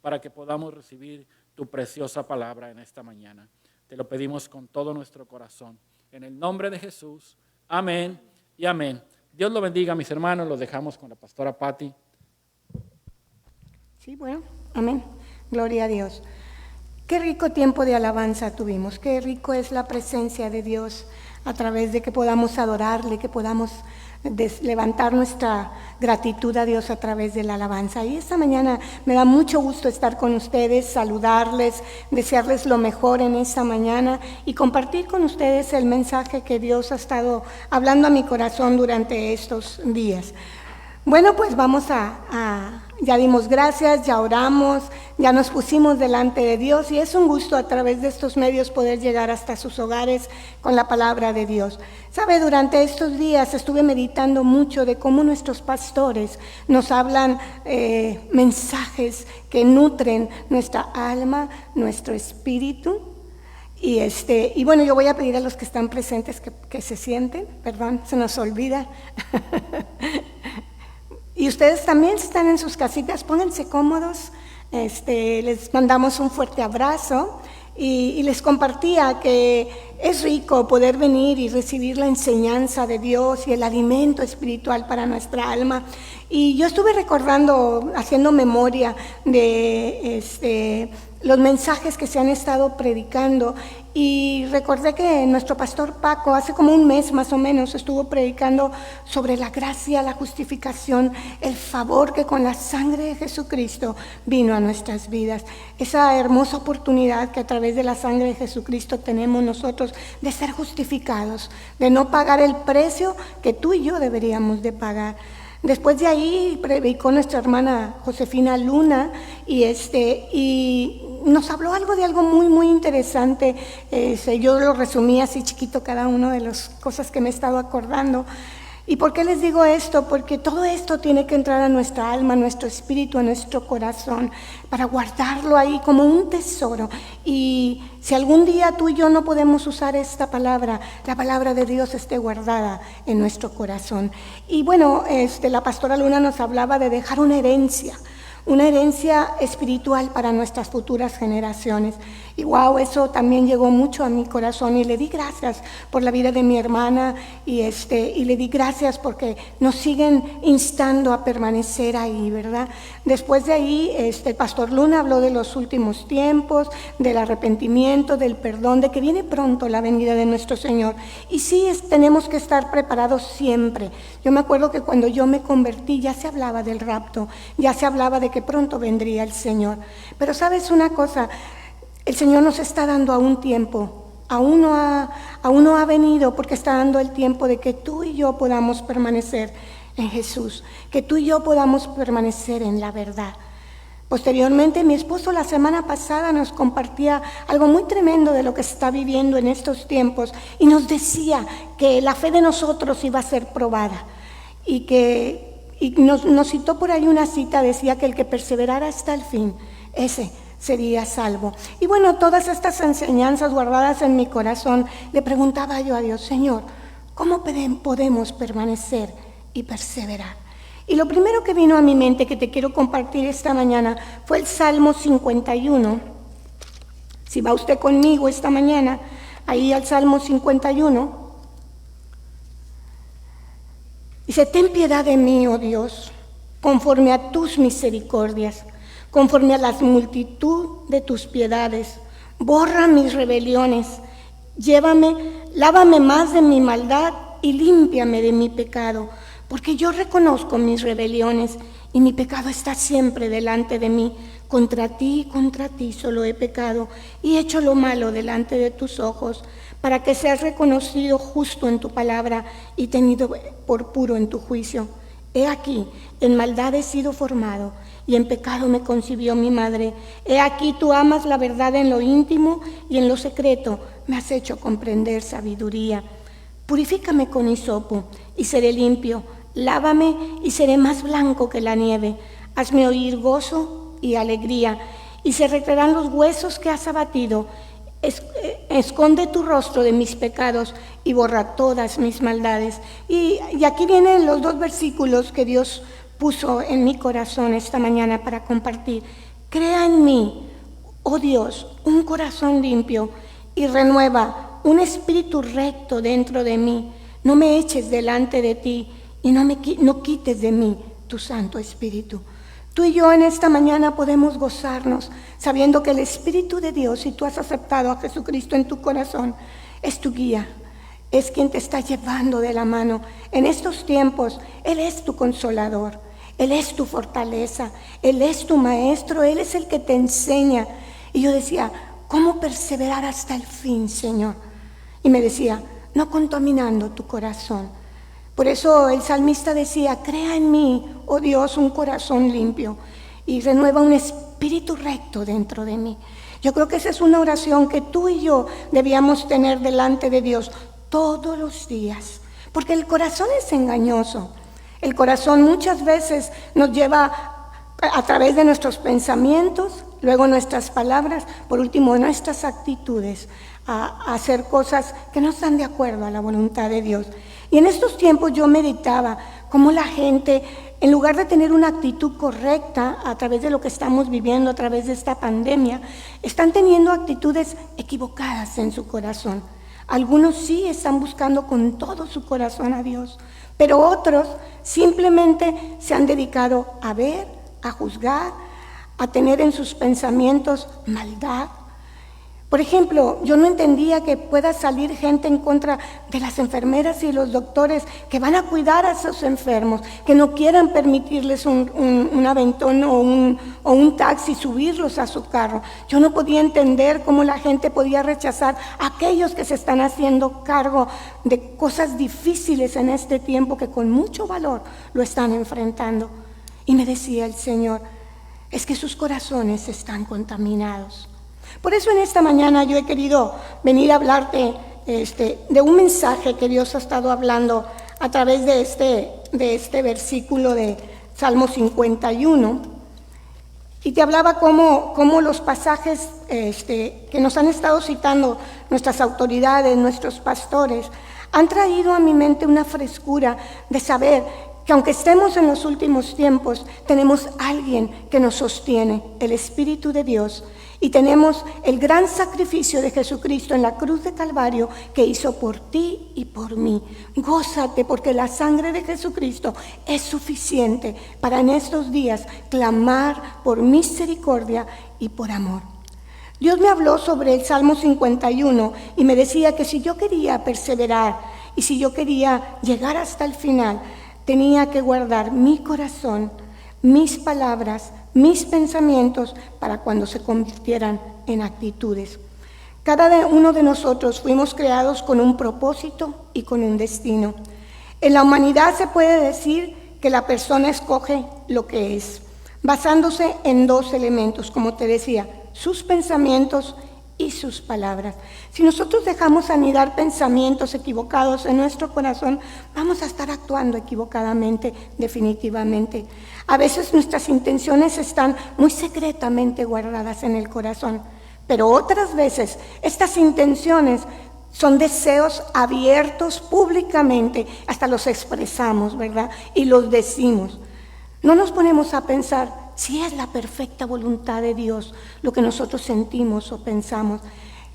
para que podamos recibir tu preciosa palabra en esta mañana. Te lo pedimos con todo nuestro corazón. En el nombre de Jesús, amén y amén. Dios lo bendiga, mis hermanos. Los dejamos con la pastora Patti. Sí, bueno, amén. Gloria a Dios. Qué rico tiempo de alabanza tuvimos. Qué rico es la presencia de Dios a través de que podamos adorarle, que podamos levantar nuestra gratitud a Dios a través de la alabanza. Y esta mañana me da mucho gusto estar con ustedes, saludarles, desearles lo mejor en esta mañana y compartir con ustedes el mensaje que Dios ha estado hablando a mi corazón durante estos días. Bueno, pues vamos ya dimos gracias, ya oramos, ya nos pusimos delante de Dios y es un gusto a través de estos medios poder llegar hasta sus hogares con la palabra de Dios. Sabe, durante estos días estuve meditando mucho de cómo nuestros pastores nos hablan mensajes que nutren nuestra alma, nuestro espíritu. Y bueno, yo voy a pedir a los que están presentes que se sienten, perdón, se nos olvida. Y ustedes también, si están en sus casitas, pónganse cómodos. Les mandamos un fuerte abrazo y les compartía que es rico poder venir y recibir la enseñanza de Dios y el alimento espiritual para nuestra alma. Y yo estuve recordando, haciendo memoria de los mensajes que se han estado predicando y recordé que nuestro pastor Paco hace como un mes más o menos estuvo predicando sobre la gracia, la justificación, el favor que con la sangre de Jesucristo vino a nuestras vidas. Esa hermosa oportunidad que a través de la sangre de Jesucristo tenemos nosotros de ser justificados, de no pagar el precio que tú y yo deberíamos de pagar. Después de ahí predicó nuestra hermana Josefina Luna y nos habló de algo muy, muy interesante. Yo lo resumí así chiquito cada una de las cosas que me he estado acordando. ¿Y por qué les digo esto? Porque todo esto tiene que entrar a nuestra alma, a nuestro espíritu, a nuestro corazón, para guardarlo ahí como un tesoro. Y si algún día tú y yo no podemos usar esta palabra, la palabra de Dios esté guardada en nuestro corazón. Y bueno, la pastora Luna nos hablaba de dejar una herencia espiritual para nuestras futuras generaciones. Y wow, eso también llegó mucho a mi corazón y le di gracias por la vida de mi hermana y le di gracias porque nos siguen instando a permanecer ahí, ¿verdad? Después de ahí, el pastor Luna habló de los últimos tiempos, del arrepentimiento, del perdón, de que viene pronto la venida de nuestro Señor. Y sí, tenemos que estar preparados siempre. Yo me acuerdo que cuando yo me convertí ya se hablaba del rapto, ya se hablaba de que pronto vendría el Señor. Pero ¿sabes una cosa? El Señor nos está dando aún tiempo, aún no ha venido porque está dando el tiempo de que tú y yo podamos permanecer en Jesús, que tú y yo podamos permanecer en la verdad. Posteriormente, mi esposo la semana pasada nos compartía algo muy tremendo de lo que se está viviendo en estos tiempos y nos decía que la fe de nosotros iba a ser probada y nos citó por ahí una cita, decía que el que perseverara hasta el fin, ese sería salvo. Y bueno, todas estas enseñanzas guardadas en mi corazón, le preguntaba yo a Dios, Señor, ¿cómo podemos permanecer y perseverar? Y lo primero que vino a mi mente que te quiero compartir esta mañana fue el Salmo 51. Si va usted conmigo esta mañana, ahí al Salmo 51. Dice, ten piedad de mí, oh Dios, conforme a tus misericordias, conforme a la multitud de tus piedades. Borra mis rebeliones, lávame más de mi maldad y límpiame de mi pecado, porque yo reconozco mis rebeliones y mi pecado está siempre delante de mí. Contra ti solo he pecado y hecho lo malo delante de tus ojos, para que seas reconocido justo en tu palabra y tenido por puro en tu juicio. He aquí, en maldad he sido formado, y en pecado me concibió mi madre. He aquí, tú amas la verdad en lo íntimo, y en lo secreto me has hecho comprender sabiduría. Purifícame con hisopo, y seré limpio. Lávame, y seré más blanco que la nieve. Hazme oír gozo y alegría, y se recrearán los huesos que has abatido. Esconde tu rostro de mis pecados y borra todas mis maldades. Y aquí vienen los dos versículos que Dios puso en mi corazón esta mañana para compartir. Crea en mí, oh Dios, un corazón limpio y renueva un espíritu recto dentro de mí. No me eches delante de ti y no quites de mí tu Santo Espíritu. Tú y yo en esta mañana podemos gozarnos sabiendo que el Espíritu de Dios, si tú has aceptado a Jesucristo en tu corazón, es tu guía, es quien te está llevando de la mano. En estos tiempos, Él es tu consolador, Él es tu fortaleza, Él es tu maestro, Él es el que te enseña. Y yo decía, ¿cómo perseverar hasta el fin, Señor? Y me decía, no contaminando tu corazón. Por eso el salmista decía, crea en mí, oh Dios, un corazón limpio y renueva un espíritu recto dentro de mí. Yo creo que esa es una oración que tú y yo debíamos tener delante de Dios todos los días, porque el corazón es engañoso. El corazón muchas veces nos lleva a través de nuestros pensamientos, luego nuestras palabras, por último nuestras actitudes, a hacer cosas que no están de acuerdo a la voluntad de Dios. Y en estos tiempos yo meditaba cómo la gente, en lugar de tener una actitud correcta a través de lo que estamos viviendo, a través de esta pandemia, están teniendo actitudes equivocadas en su corazón. Algunos sí están buscando con todo su corazón a Dios, pero otros simplemente se han dedicado a ver, a juzgar, a tener en sus pensamientos maldad. Por ejemplo, yo no entendía que pueda salir gente en contra de las enfermeras y los doctores que van a cuidar a esos enfermos, que no quieran permitirles un aventón o un taxi, subirlos a su carro. Yo no podía entender cómo la gente podía rechazar a aquellos que se están haciendo cargo de cosas difíciles en este tiempo, que con mucho valor lo están enfrentando. Y me decía el Señor, es que sus corazones están contaminados. Por eso en esta mañana yo he querido venir a hablarte de un mensaje que Dios ha estado hablando a través de este versículo de Salmo 51. Y te hablaba cómo los pasajes que nos han estado citando nuestras autoridades, nuestros pastores, han traído a mi mente una frescura de saber que aunque estemos en los últimos tiempos, tenemos alguien que nos sostiene, el Espíritu de Dios. Y tenemos el gran sacrificio de Jesucristo en la cruz de Calvario que hizo por ti y por mí. Gózate porque la sangre de Jesucristo es suficiente para en estos días clamar por misericordia y por amor. Dios me habló sobre el Salmo 51 y me decía que si yo quería perseverar y si yo quería llegar hasta el final, tenía que guardar mi corazón, mis palabras, mis pensamientos para cuando se convirtieran en actitudes. Cada uno de nosotros fuimos creados con un propósito y con un destino. En la humanidad se puede decir que la persona escoge lo que es, basándose en dos elementos, como te decía, sus pensamientos y sus palabras. Si nosotros dejamos anidar pensamientos equivocados en nuestro corazón, vamos a estar actuando equivocadamente, definitivamente. A veces nuestras intenciones están muy secretamente guardadas en el corazón, pero otras veces estas intenciones son deseos abiertos públicamente, hasta los expresamos, ¿verdad? Y los decimos. No nos ponemos a pensar si es la perfecta voluntad de Dios lo que nosotros sentimos o pensamos.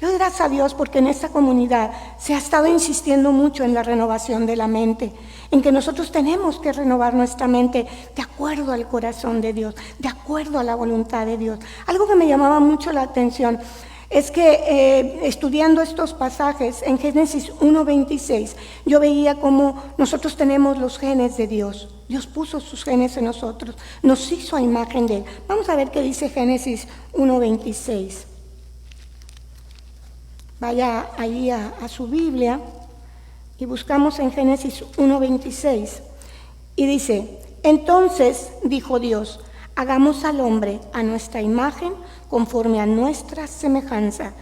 Yo doy gracias a Dios porque en esta comunidad se ha estado insistiendo mucho en la renovación de la mente, en que nosotros tenemos que renovar nuestra mente de acuerdo al corazón de Dios, de acuerdo a la voluntad de Dios. Algo que me llamaba mucho la atención es que estudiando estos pasajes en Génesis 1:26, yo veía cómo nosotros tenemos los genes de Dios. Dios puso sus genes en nosotros, nos hizo a imagen de Él. Vamos a ver qué dice Génesis 1:26. Vaya ahí a su Biblia y buscamos en Génesis 1:26. Y dice, entonces dijo Dios, hagamos al hombre a nuestra imagen, conforme a nuestra semejanza,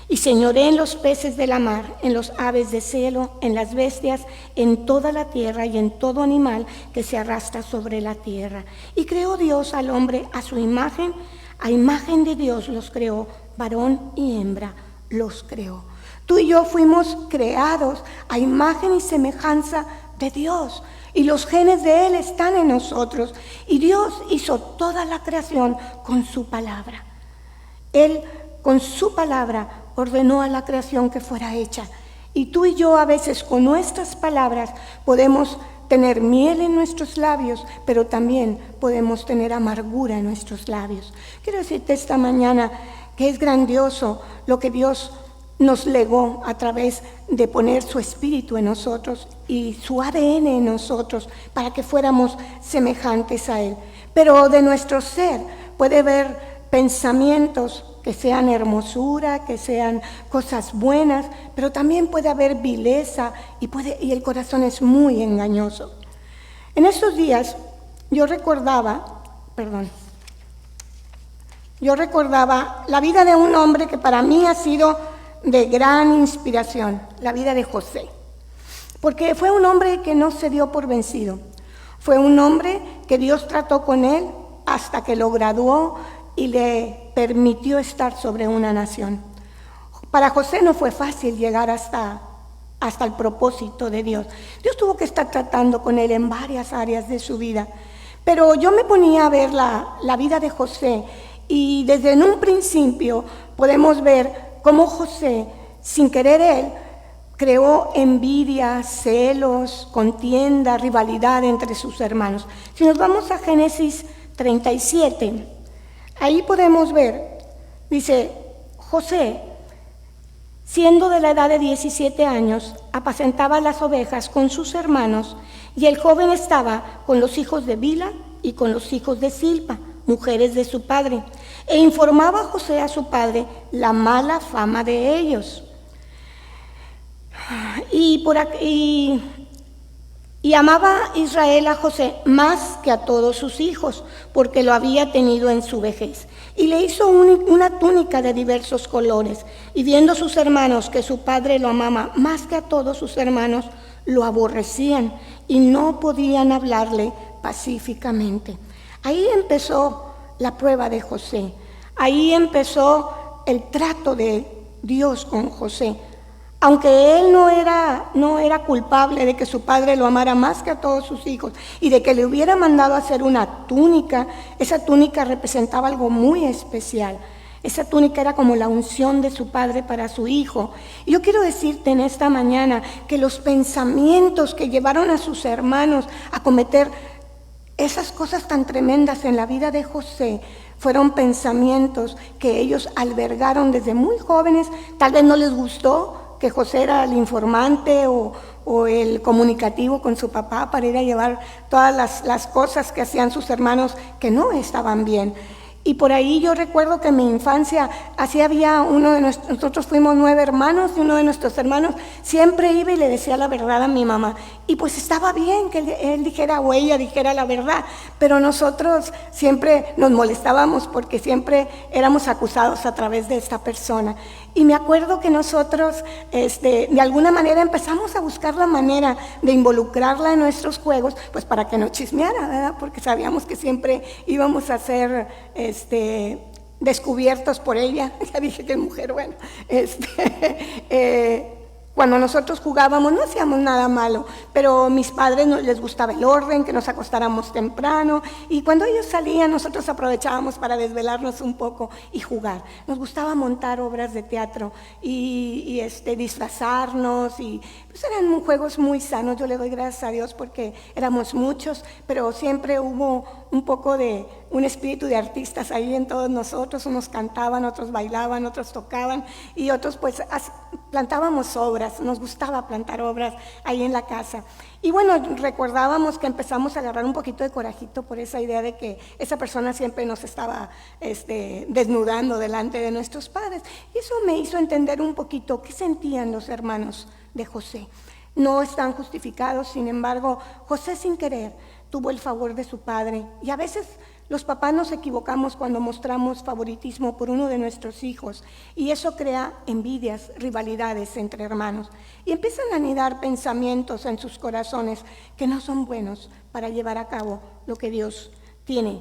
y señoree en los peces de la mar, en los aves de cielo, en las bestias, en toda la tierra y en todo animal que se arrastra sobre la tierra. Y creó Dios al hombre a su imagen, a imagen de Dios los creó, varón y hembra los creó. Tú y yo fuimos creados a imagen y semejanza de Dios y los genes de Él están en nosotros. Y Dios hizo toda la creación con su palabra. Él con su palabra ordenó a la creación que fuera hecha. Y tú y yo a veces con nuestras palabras podemos tener miel en nuestros labios, pero también podemos tener amargura en nuestros labios. Quiero decirte esta mañana que es grandioso lo que Dios nos legó a través de poner su espíritu en nosotros y su ADN en nosotros para que fuéramos semejantes a Él. Pero de nuestro ser puede haber pensamientos que sean hermosura, que sean cosas buenas, pero también puede haber vileza y el corazón es muy engañoso. En estos días yo recordaba la vida de un hombre que para mí ha sido de gran inspiración, la vida de José, porque fue un hombre que no se dio por vencido, fue un hombre que Dios trató con él hasta que lo graduó y le permitió estar sobre una nación. Para José no fue fácil llegar hasta el propósito de Dios. Dios tuvo que estar tratando con él en varias áreas de su vida, pero yo me ponía a ver la vida de José y desde en un principio podemos ver cómo José, sin querer él, creó envidia, celos, contienda, rivalidad entre sus hermanos. Si nos vamos a Génesis 37, ahí podemos ver, dice, José, siendo de la edad de 17 años, apacentaba las ovejas con sus hermanos, y el joven estaba con los hijos de Bilha y con los hijos de Silpa, mujeres de su padre, e informaba a José a su padre la mala fama de ellos. Y amaba Israel a José más que a todos sus hijos, porque lo había tenido en su vejez. Y le hizo una túnica de diversos colores. Y viendo sus hermanos que su padre lo amaba más que a todos sus hermanos, lo aborrecían y no podían hablarle pacíficamente. Ahí empezó la prueba de José. Ahí empezó el trato de Dios con José. Aunque él no era culpable de que su padre lo amara más que a todos sus hijos y de que le hubiera mandado a hacer una túnica, esa túnica representaba algo muy especial. Esa túnica era como la unción de su padre para su hijo. Y yo quiero decirte en esta mañana que los pensamientos que llevaron a sus hermanos a cometer esas cosas tan tremendas en la vida de José fueron pensamientos que ellos albergaron desde muy jóvenes. Tal vez no les gustó que José era el informante o el comunicativo con su papá para ir a llevar todas las cosas que hacían sus hermanos que no estaban bien. Y por ahí yo recuerdo que en mi infancia, así había nosotros fuimos 9 hermanos, y uno de nuestros hermanos siempre iba y le decía la verdad a mi mamá. Y pues estaba bien que él dijera o ella dijera la verdad, pero nosotros siempre nos molestábamos porque siempre éramos acusados a través de esta persona. Y me acuerdo que nosotros de alguna manera empezamos a buscar la manera de involucrarla en nuestros juegos, pues para que no chismeara, ¿verdad? Porque sabíamos que siempre íbamos a ser descubiertos por ella. Ya dije que es mujer, bueno. Cuando nosotros jugábamos no hacíamos nada malo, pero a mis padres no les gustaba el orden, que nos acostáramos temprano, y cuando ellos salían nosotros aprovechábamos para desvelarnos un poco y jugar. Nos gustaba montar obras de teatro y disfrazarnos, y pues eran juegos muy sanos. Yo le doy gracias a Dios porque éramos muchos, pero siempre hubo un poco de un espíritu de artistas ahí en todos nosotros. Unos cantaban, otros bailaban, otros tocaban y otros pues plantábamos obras. Nos gustaba plantar obras ahí en la casa. Y bueno, recordábamos que empezamos a agarrar un poquito de corajito por esa idea de que esa persona siempre nos estaba desnudando delante de nuestros padres. Y eso me hizo entender un poquito qué sentían los hermanos de José. No están justificados, sin embargo, José sin querer tuvo el favor de su padre. Y a veces los papás nos equivocamos cuando mostramos favoritismo por uno de nuestros hijos, y eso crea envidias, rivalidades entre hermanos, y empiezan a anidar pensamientos en sus corazones que no son buenos para llevar a cabo lo que Dios tiene.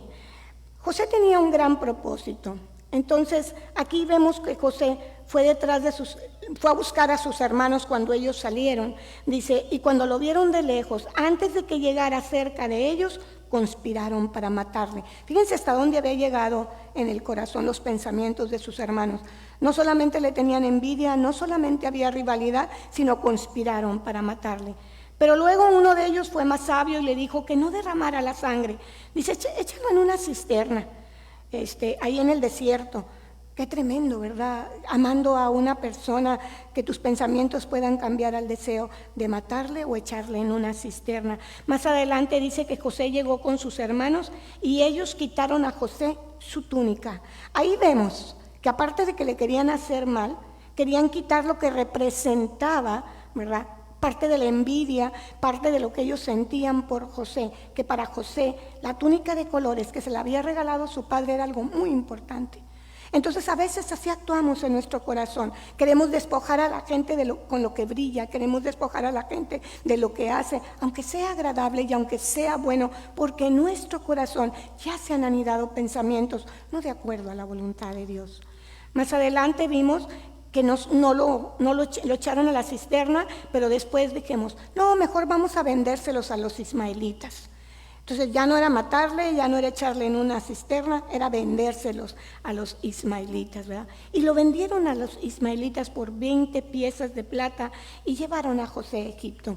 José tenía un gran propósito. Entonces, aquí vemos que José fue a buscar a sus hermanos cuando ellos salieron. Dice, y cuando lo vieron de lejos, antes de que llegara cerca de ellos, conspiraron para matarle. Fíjense hasta dónde había llegado en el corazón los pensamientos de sus hermanos. No solamente le tenían envidia, no solamente había rivalidad, sino conspiraron para matarle. Pero luego uno de ellos fue más sabio y le dijo que no derramara la sangre. Dice, échalo en una cisterna, ahí en el desierto. Qué tremendo, ¿verdad? Amando a una persona, que tus pensamientos puedan cambiar al deseo de matarle o echarle en una cisterna. Más adelante dice que José llegó con sus hermanos y ellos quitaron a José su túnica. Ahí vemos que aparte de que le querían hacer mal, querían quitar lo que representaba, ¿verdad?, parte de la envidia, parte de lo que ellos sentían por José, que para José la túnica de colores que se le había regalado su padre era algo muy importante. Entonces a veces así actuamos en nuestro corazón. Queremos despojar a la gente con lo que brilla, queremos despojar a la gente de lo que hace, aunque sea agradable y aunque sea bueno, porque en nuestro corazón ya se han anidado pensamientos no de acuerdo a la voluntad de Dios. Más adelante vimos que lo echaron a la cisterna, pero después dijimos, no, mejor vamos a vendérselos a los ismaelitas. Entonces ya no era matarle, ya no era echarle en una cisterna, era vendérselos a los ismaelitas, ¿verdad? Y lo vendieron a los ismaelitas por 20 piezas de plata y llevaron a José a Egipto.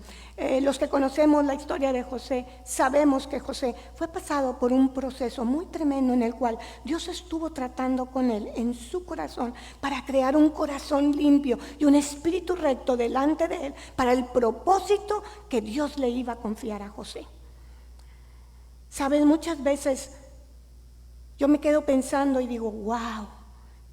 Los que conocemos la historia de José, sabemos que José fue pasado por un proceso muy tremendo en el cual Dios estuvo tratando con él en su corazón para crear un corazón limpio y un espíritu recto delante de él para el propósito que Dios le iba a confiar a José. Sabes, muchas veces yo me quedo pensando y digo, wow,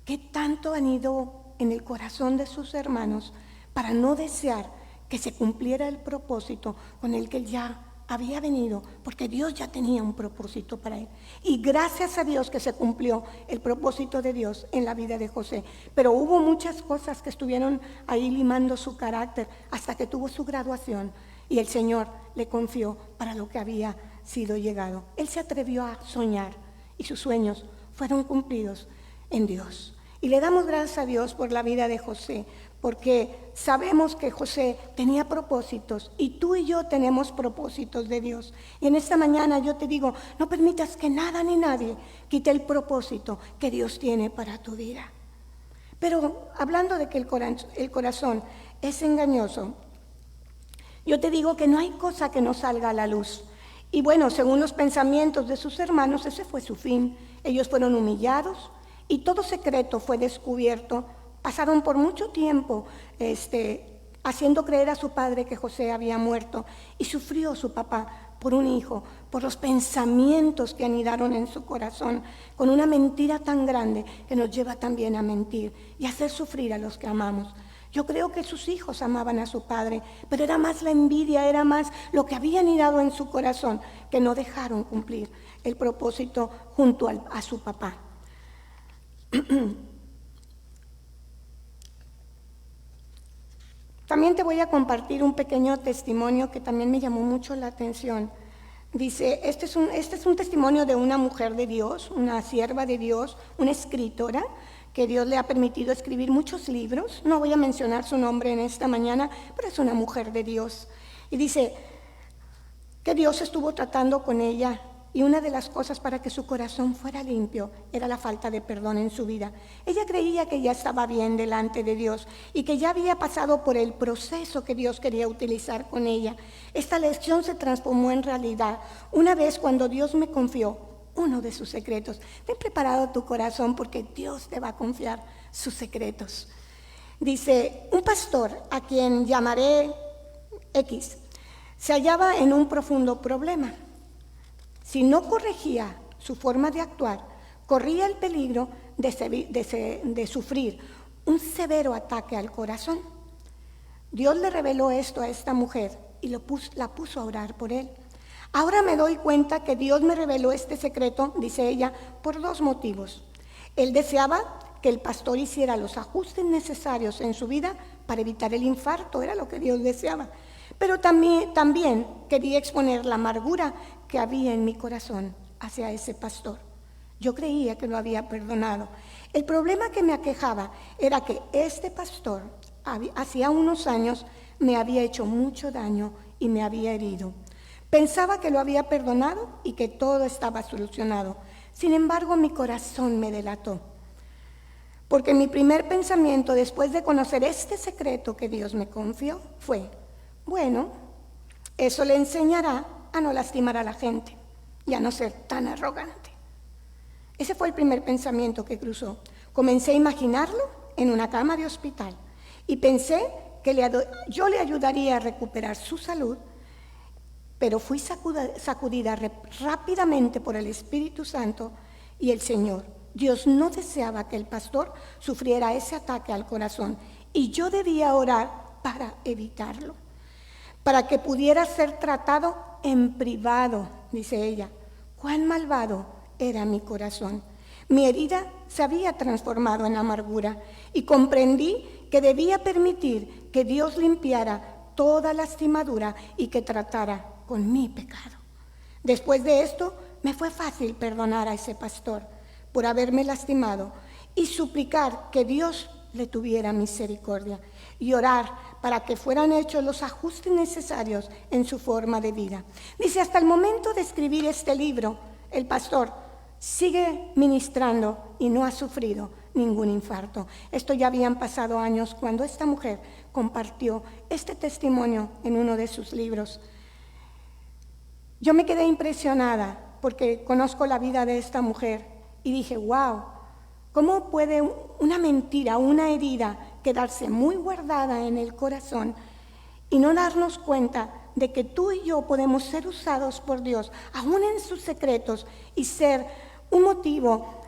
qué tanto han ido en el corazón de sus hermanos para no desear que se cumpliera el propósito con el que él ya había venido, porque Dios ya tenía un propósito para él. Y gracias a Dios que se cumplió el propósito de Dios en la vida de José. Pero hubo muchas cosas que estuvieron ahí limando su carácter hasta que tuvo su graduación y el Señor le confió para lo que había sido llegado. Él se atrevió a soñar y sus sueños fueron cumplidos en Dios. Y le damos gracias a Dios por la vida de José, porque sabemos que José tenía propósitos y tú y yo tenemos propósitos de Dios. Y en esta mañana yo te digo, no permitas que nada ni nadie quite el propósito que Dios tiene para tu vida. Pero hablando de que el corazón es engañoso, yo te digo que no hay cosa que no salga a la luz. Y bueno, según los pensamientos de sus hermanos, ese fue su fin. Ellos fueron humillados y todo secreto fue descubierto. Pasaron por mucho tiempo haciendo creer a su padre que José había muerto y sufrió su papá por un hijo, por los pensamientos que anidaron en su corazón, con una mentira tan grande que nos lleva también a mentir y a hacer sufrir a los que amamos. Yo creo que sus hijos amaban a su padre, pero era más la envidia, era más lo que había anidado en su corazón, que no dejaron cumplir el propósito junto a su papá. También te voy a compartir un pequeño testimonio que también me llamó mucho la atención. Dice, este es un testimonio de una mujer de Dios, una sierva de Dios, una escritora, que Dios le ha permitido escribir muchos libros. No voy a mencionar su nombre en esta mañana, pero es una mujer de Dios. Y dice que Dios estuvo tratando con ella y una de las cosas para que su corazón fuera limpio era la falta de perdón en su vida. Ella creía que ya estaba bien delante de Dios y que ya había pasado por el proceso que Dios quería utilizar con ella. Esta lección se transformó en realidad una vez cuando Dios me confió uno de sus secretos. Ten preparado tu corazón porque Dios te va a confiar sus secretos. Dice, un pastor a quien llamaré X se hallaba en un profundo problema. Si no corregía su forma de actuar, corría el peligro de sufrir un severo ataque al corazón. Dios le reveló esto a esta mujer y la puso a orar por él. Ahora me doy cuenta que Dios me reveló este secreto, dice ella, por dos motivos. Él deseaba que el pastor hiciera los ajustes necesarios en su vida para evitar el infarto, era lo que Dios deseaba. Pero también quería exponer la amargura que había en mi corazón hacia ese pastor. Yo creía que lo había perdonado. El problema que me aquejaba era que este pastor hacía unos años me había hecho mucho daño y me había herido. Pensaba que lo había perdonado y que todo estaba solucionado. Sin embargo, mi corazón me delató. Porque mi primer pensamiento después de conocer este secreto que Dios me confió fue, bueno, eso le enseñará a no lastimar a la gente y a no ser tan arrogante. Ese fue el primer pensamiento que cruzó. Comencé a imaginarlo en una cama de hospital y pensé que yo le ayudaría a recuperar su salud, pero fui sacudida rápidamente por el Espíritu Santo y el Señor. Dios no deseaba que el pastor sufriera ese ataque al corazón y yo debía orar para evitarlo, para que pudiera ser tratado en privado, dice ella. Cuán malvado era mi corazón. Mi herida se había transformado en amargura y comprendí que debía permitir que Dios limpiara toda lastimadura y que tratara con mi pecado. Después de esto, me fue fácil perdonar a ese pastor por haberme lastimado y suplicar que Dios le tuviera misericordia y orar para que fueran hechos los ajustes necesarios en su forma de vida. Dice, hasta el momento de escribir este libro, el pastor sigue ministrando y no ha sufrido ningún infarto. Esto ya habían pasado años cuando esta mujer compartió este testimonio en uno de sus libros. Yo me quedé impresionada porque conozco la vida de esta mujer y dije, wow, ¿cómo puede una mentira, una herida quedarse muy guardada en el corazón y no darnos cuenta de que tú y yo podemos ser usados por Dios, aún en sus secretos, y ser un motivo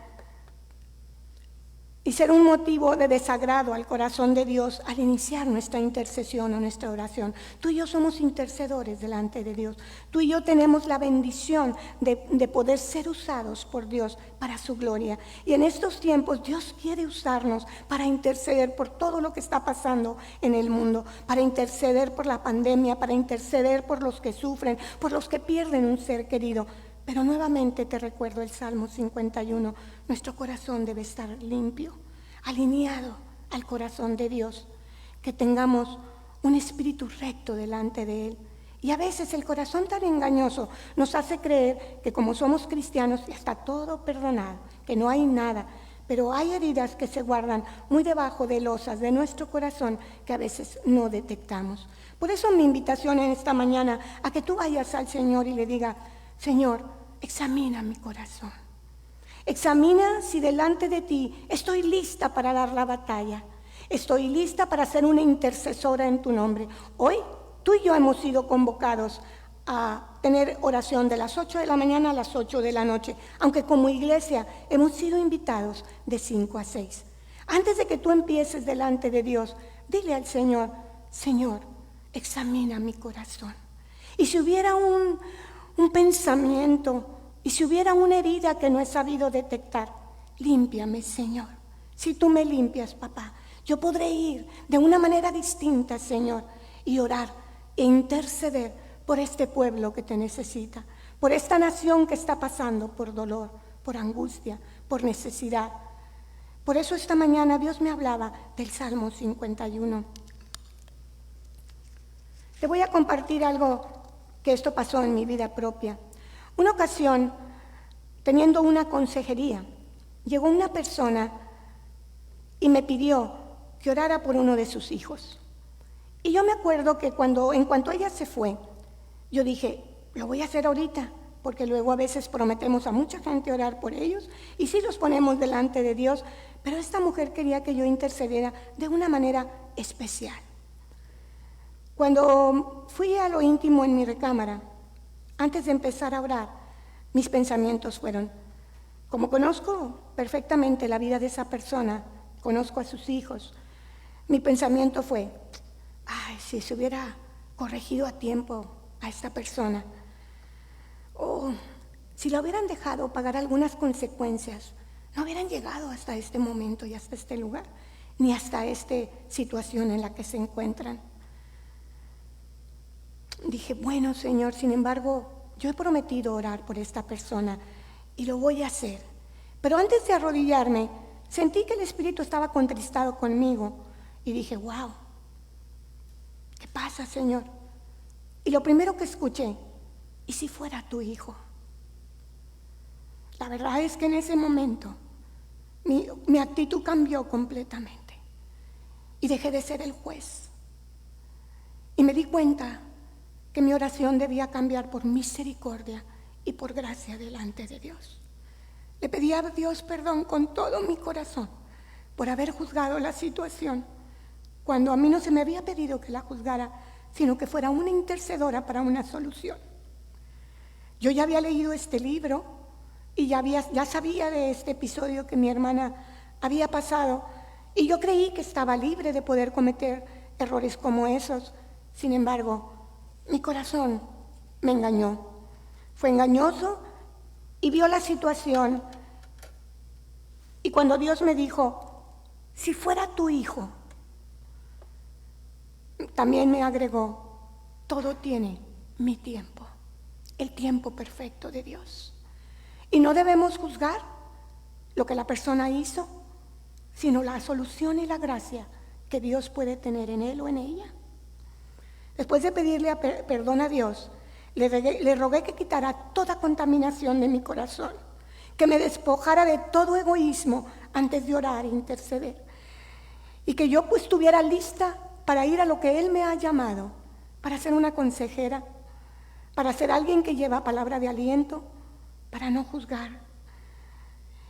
de desagrado al corazón de Dios al iniciar nuestra intercesión o nuestra oración? Tú y yo somos intercedores delante de Dios. Tú y yo tenemos la bendición de poder ser usados por Dios para su gloria. Y en estos tiempos Dios quiere usarnos para interceder por todo lo que está pasando en el mundo, para interceder por la pandemia, para interceder por los que sufren, por los que pierden un ser querido. Pero nuevamente te recuerdo el Salmo 51, nuestro corazón debe estar limpio, alineado al corazón de Dios, que tengamos un espíritu recto delante de Él. Y a veces el corazón tan engañoso nos hace creer que como somos cristianos ya está todo perdonado, que no hay nada, pero hay heridas que se guardan muy debajo de losas de nuestro corazón que a veces no detectamos. Por eso mi invitación en esta mañana a que tú vayas al Señor y le digas, Señor, examina mi corazón. Examina si delante de ti estoy lista para dar la batalla. Estoy lista para ser una intercesora en tu nombre. Hoy tú y yo hemos sido convocados a tener oración de las 8 de la mañana a las 8 de la noche, aunque como iglesia hemos sido invitados de 5 a 6. Antes de que tú empieces delante de Dios, dile al Señor, Señor, examina mi corazón. Y si hubiera un pensamiento, y si hubiera una herida que no he sabido detectar, límpiame, Señor. Si tú me limpias, papá, yo podré ir de una manera distinta, Señor, y orar e interceder por este pueblo que te necesita, por esta nación que está pasando por dolor, por angustia, por necesidad. Por eso esta mañana Dios me hablaba del Salmo 51. Te voy a compartir algo que esto pasó en mi vida propia. Una ocasión, teniendo una consejería, llegó una persona y me pidió que orara por uno de sus hijos. Y yo me acuerdo que en cuanto ella se fue, yo dije, lo voy a hacer ahorita, porque luego a veces prometemos a mucha gente orar por ellos y sí los ponemos delante de Dios, pero esta mujer quería que yo intercediera de una manera especial. Cuando fui a lo íntimo en mi recámara, antes de empezar a orar, mis pensamientos fueron, como conozco perfectamente la vida de esa persona, conozco a sus hijos, mi pensamiento fue, ay, si se hubiera corregido a tiempo a esta persona, o si la hubieran dejado pagar algunas consecuencias, no hubieran llegado hasta este momento y hasta este lugar, ni hasta esta situación en la que se encuentran. Dije, bueno, Señor, sin embargo, yo he prometido orar por esta persona y lo voy a hacer. Pero antes de arrodillarme, Sentí que el Espíritu estaba contristado conmigo y dije, wow, ¿qué pasa, Señor? Y lo primero que escuché, ¿y si fuera tu hijo? La verdad es que en ese momento mi actitud cambió completamente y dejé de ser el juez. Y me di cuenta que mi oración debía cambiar por misericordia y por gracia delante de Dios. Le pedí a Dios perdón con todo mi corazón por haber juzgado la situación, cuando a mí no se me había pedido que la juzgara, sino que fuera una intercedora para una solución. Yo ya había leído este libro y ya sabía de este episodio que mi hermana había pasado, y yo creí que estaba libre de poder cometer errores como esos. Sin embargo, mi corazón me engañó. Fue engañoso y vio la situación. Y cuando Dios me dijo, si fuera tu hijo, también me agregó, todo tiene mi tiempo, el tiempo perfecto de Dios. Y no debemos juzgar lo que la persona hizo, sino la solución y la gracia que Dios puede tener en él o en ella. Después de pedirle perdón a Dios, le rogué que quitara toda contaminación de mi corazón, que me despojara de todo egoísmo antes de orar e interceder, y que yo pues estuviera lista para ir a lo que Él me ha llamado, para ser una consejera, para ser alguien que lleva palabra de aliento, para no juzgar.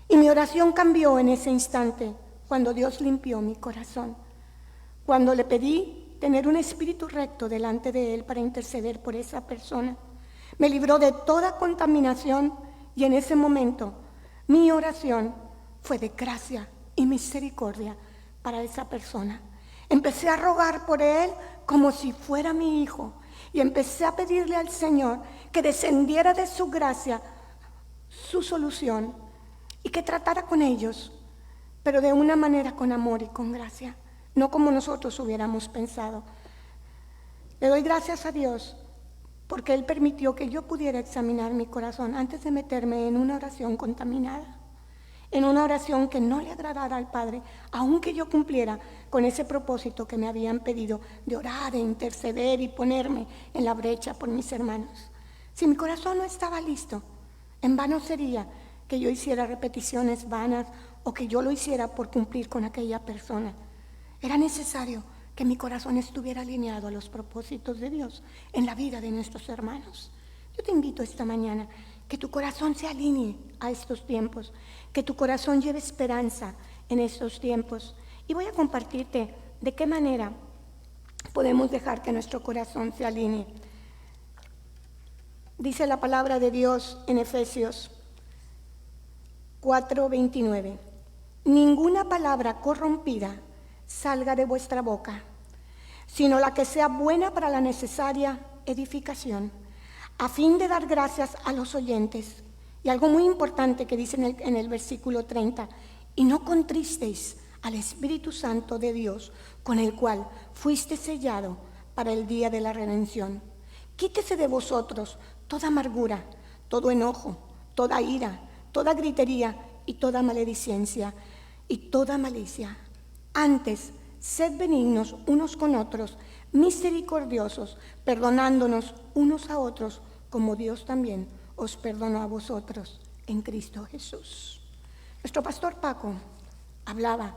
Y mi oración cambió en ese instante, cuando Dios limpió mi corazón, cuando le pedí tener un espíritu recto delante de Él para interceder por esa persona. Me libró de toda contaminación y en ese momento mi oración fue de gracia y misericordia para esa persona. Empecé a rogar por él como si fuera mi hijo y empecé a pedirle al Señor que descendiera de su gracia su solución y que tratara con ellos, pero de una manera con amor y con gracia, no como nosotros hubiéramos pensado. Le doy gracias a Dios porque Él permitió que yo pudiera examinar mi corazón antes de meterme en una oración contaminada, en una oración que no le agradara al Padre, aunque yo cumpliera con ese propósito que me habían pedido de orar e interceder y ponerme en la brecha por mis hermanos. Si mi corazón no estaba listo, en vano sería que yo hiciera repeticiones vanas o que yo lo hiciera por cumplir con aquella persona. Era necesario que mi corazón estuviera alineado a los propósitos de Dios en la vida de nuestros hermanos. Yo te invito esta mañana que tu corazón se alinee a estos tiempos, que tu corazón lleve esperanza en estos tiempos. Y voy a compartirte de qué manera podemos dejar que nuestro corazón se alinee. Dice la palabra de Dios en Efesios 4:29. Ninguna palabra corrompida salga de vuestra boca, sino la que sea buena para la necesaria edificación, a fin de dar gracias a los oyentes. Y algo muy importante que dice en el versículo 30, y no contristéis al Espíritu Santo de Dios, con el cual fuiste sellado para el día de la redención. Quítese de vosotros toda amargura, todo enojo, toda ira, toda gritería y toda maledicencia y toda malicia. Antes, sed benignos unos con otros, misericordiosos, perdonándonos unos a otros, como Dios también os perdonó a vosotros en Cristo Jesús. Nuestro pastor Paco hablaba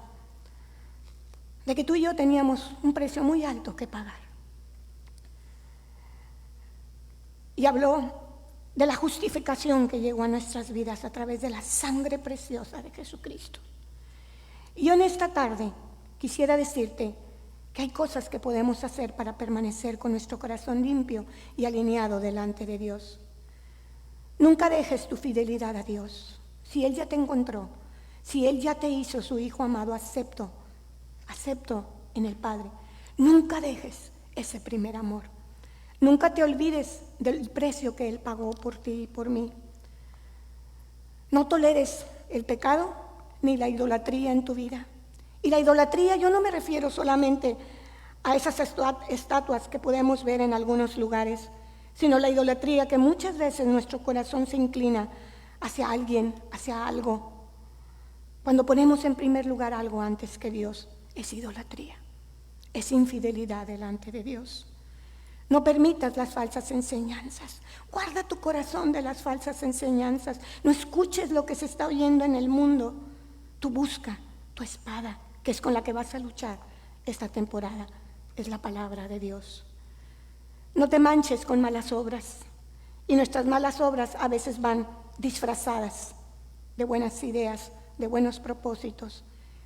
de que tú y yo teníamos un precio muy alto que pagar. Y habló de la justificación que llegó a nuestras vidas a través de la sangre preciosa de Jesucristo. Y yo en esta tarde quisiera decirte que hay cosas que podemos hacer para permanecer con nuestro corazón limpio y alineado delante de Dios. Nunca dejes tu fidelidad a Dios. Si Él ya te encontró, si Él ya te hizo su Hijo amado, acepto en el Padre. Nunca dejes ese primer amor. Nunca te olvides del precio que Él pagó por ti y por mí. No toleres el pecado ni la idolatría en tu vida. Y la idolatría, yo no me refiero solamente a esas estatuas que podemos ver en algunos lugares, sino la idolatría que muchas veces nuestro corazón se inclina hacia alguien, hacia algo. Cuando ponemos en primer lugar algo antes que Dios, es idolatría, es infidelidad delante de Dios. No permitas las falsas enseñanzas. Guarda tu corazón de las falsas enseñanzas. No escuches lo que se está oyendo en el mundo. Tú busca tu espada, que es con la que vas a luchar esta temporada. Es la palabra de Dios. No te manches con malas obras. Y nuestras malas obras a veces van disfrazadas de buenas ideas, de buenos propósitos.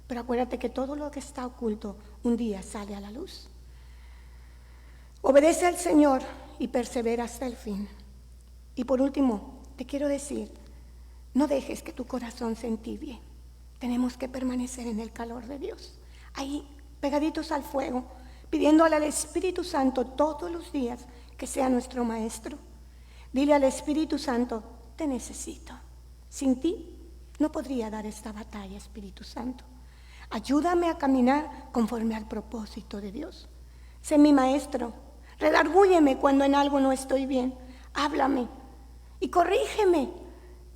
Pero acuérdate que todo lo que está oculto un día sale a la luz. Obedece al Señor y persevera hasta el fin. Y por último, te quiero decir, no dejes que tu corazón se entibie. Tenemos que permanecer en el calor de Dios, ahí pegaditos al fuego, pidiéndole al Espíritu Santo todos los días que sea nuestro maestro. Dile al Espíritu Santo, te necesito. Sin ti no podría dar esta batalla, Espíritu Santo. Ayúdame a caminar conforme al propósito de Dios. Sé mi maestro. Redargúyeme cuando en algo no estoy bien. Háblame y corrígeme.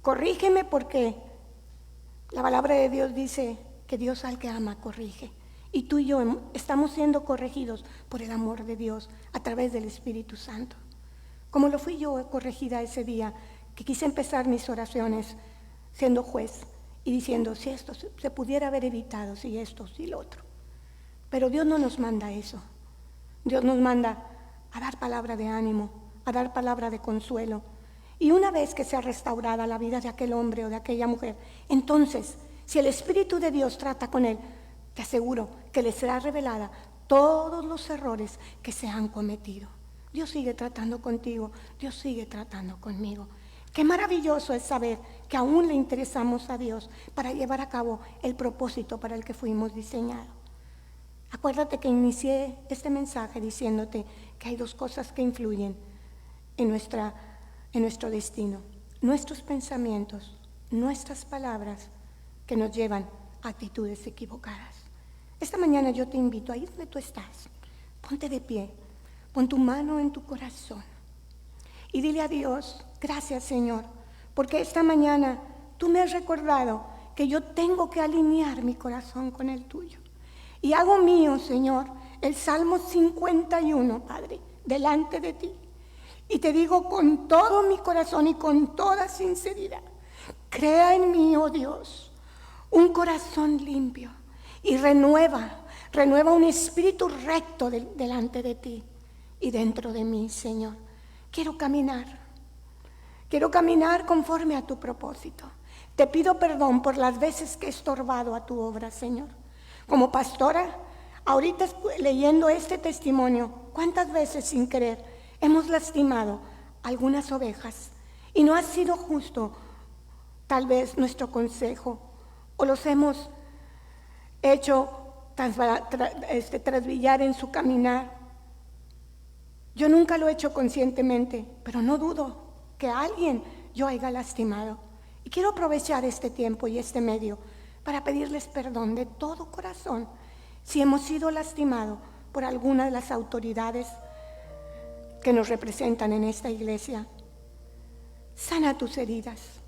Corrígeme porque la palabra de Dios dice que Dios al que ama corrige. Y tú y yo estamos siendo corregidos por el amor de Dios a través del Espíritu Santo. Como lo fui yo corregida ese día que quise empezar mis oraciones siendo juez y diciendo si esto se pudiera haber evitado, si esto, si lo otro. Pero Dios no nos manda eso. Dios nos manda a dar palabra de ánimo, a dar palabra de consuelo. Y una vez que sea restaurada la vida de aquel hombre o de aquella mujer, entonces, si el Espíritu de Dios trata con él, te aseguro que le será revelada todos los errores que se han cometido. Dios sigue tratando contigo, Dios sigue tratando conmigo. Qué maravilloso es saber que aún le interesamos a Dios para llevar a cabo el propósito para el que fuimos diseñados. Acuérdate que inicié este mensaje diciéndote que hay dos cosas que influyen en nuestro destino. Nuestros pensamientos, nuestras palabras que nos llevan a actitudes equivocadas. Esta mañana yo te invito ahí donde tú estás. Ponte de pie, pon tu mano en tu corazón y dile a Dios, gracias Señor, porque esta mañana tú me has recordado que yo tengo que alinear mi corazón con el tuyo. Y hago mío, Señor, el Salmo 51, Padre, delante de ti. Y te digo con todo mi corazón y con toda sinceridad, crea en mí, oh Dios, un corazón limpio y renueva un espíritu recto delante de ti y dentro de mí, Señor. Quiero caminar conforme a tu propósito. Te pido perdón por las veces que he estorbado a tu obra, Señor. Como pastora, ahorita leyendo este testimonio, ¿cuántas veces sin querer hemos lastimado algunas ovejas? Y no ha sido justo, tal vez, nuestro consejo, o los hemos hecho trasvillar en su caminar. Yo nunca lo he hecho conscientemente, pero no dudo que a alguien yo haya lastimado. Y quiero aprovechar este tiempo y este medio para pedirles perdón de todo corazón si hemos sido lastimados por alguna de las autoridades que nos representan en esta iglesia. Sana tus heridas.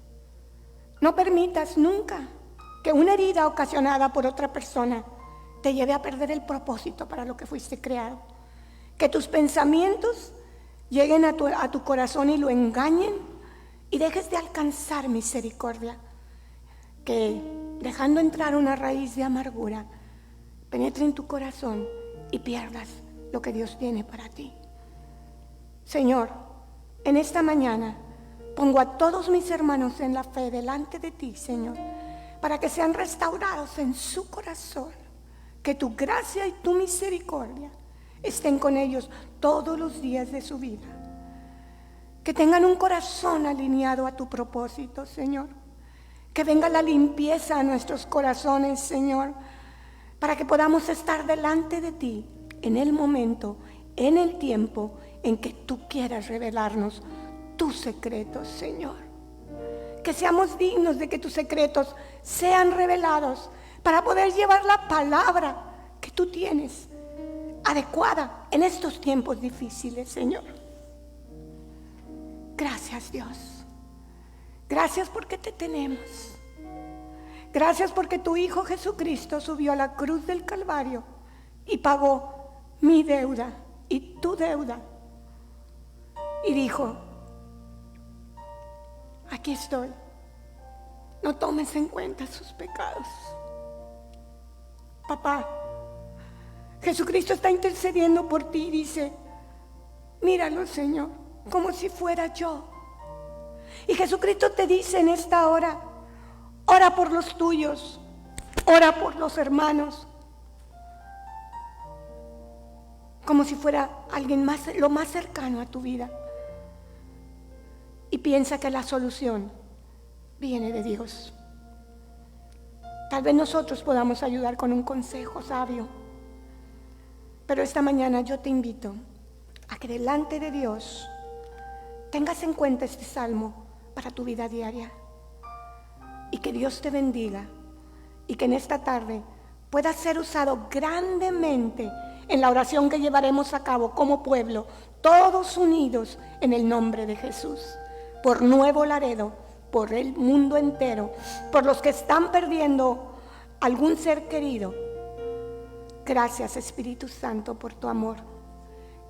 No permitas nunca que una herida ocasionada por otra persona te lleve a perder el propósito para lo que fuiste creado. Que tus pensamientos lleguen a tu corazón y lo engañen y dejes de alcanzar misericordia. Que dejando entrar una raíz de amargura, penetre en tu corazón y pierdas lo que Dios tiene para ti. Señor, en esta mañana pongo a todos mis hermanos en la fe delante de ti, Señor, para que sean restaurados en su corazón. Que tu gracia y tu misericordia estén con ellos todos los días de su vida. Que tengan un corazón alineado a tu propósito, Señor. Que venga la limpieza a nuestros corazones, Señor, para que podamos estar delante de ti en el momento, en el tiempo en que tú quieras revelarnos tus secretos, Señor. Que seamos dignos de que tus secretos sean revelados para poder llevar la palabra que tú tienes adecuada en estos tiempos difíciles, Señor. Gracias, Dios. Gracias porque te tenemos. Gracias porque tu Hijo Jesucristo subió a la cruz del Calvario y pagó mi deuda y tu deuda. Y dijo, aquí estoy, no tomes en cuenta sus pecados. Papá, Jesucristo está intercediendo por ti y dice, míralo, Señor, como si fuera yo. Y Jesucristo te dice en esta hora, ora por los tuyos, ora por los hermanos, como si fuera alguien más, lo más cercano a tu vida. Y piensa que la solución viene de Dios. Tal vez nosotros podamos ayudar con un consejo sabio, pero esta mañana yo te invito a que delante de Dios tengas en cuenta este salmo para tu vida diaria, y que Dios te bendiga, y que en esta tarde pueda ser usado grandemente en la oración que llevaremos a cabo como pueblo, todos unidos en el nombre de Jesús, por Nuevo Laredo, por el mundo entero, por los que están perdiendo algún ser querido. Gracias, Espíritu Santo, por tu amor.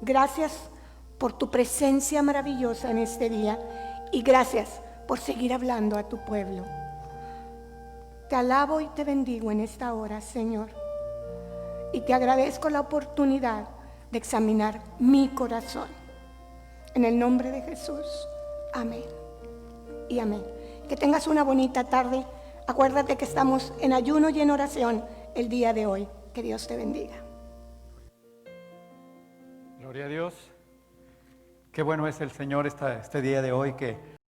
Gracias por tu presencia maravillosa en este día, y gracias por seguir hablando a tu pueblo. Te alabo y te bendigo en esta hora, Señor, y te agradezco la oportunidad de examinar mi corazón. En el nombre de Jesús, amén y amén. Que tengas una bonita tarde. Acuérdate que estamos en ayuno y en oración el día de hoy. Que Dios te bendiga. Gloria a Dios. Qué bueno es el Señor este día de hoy, que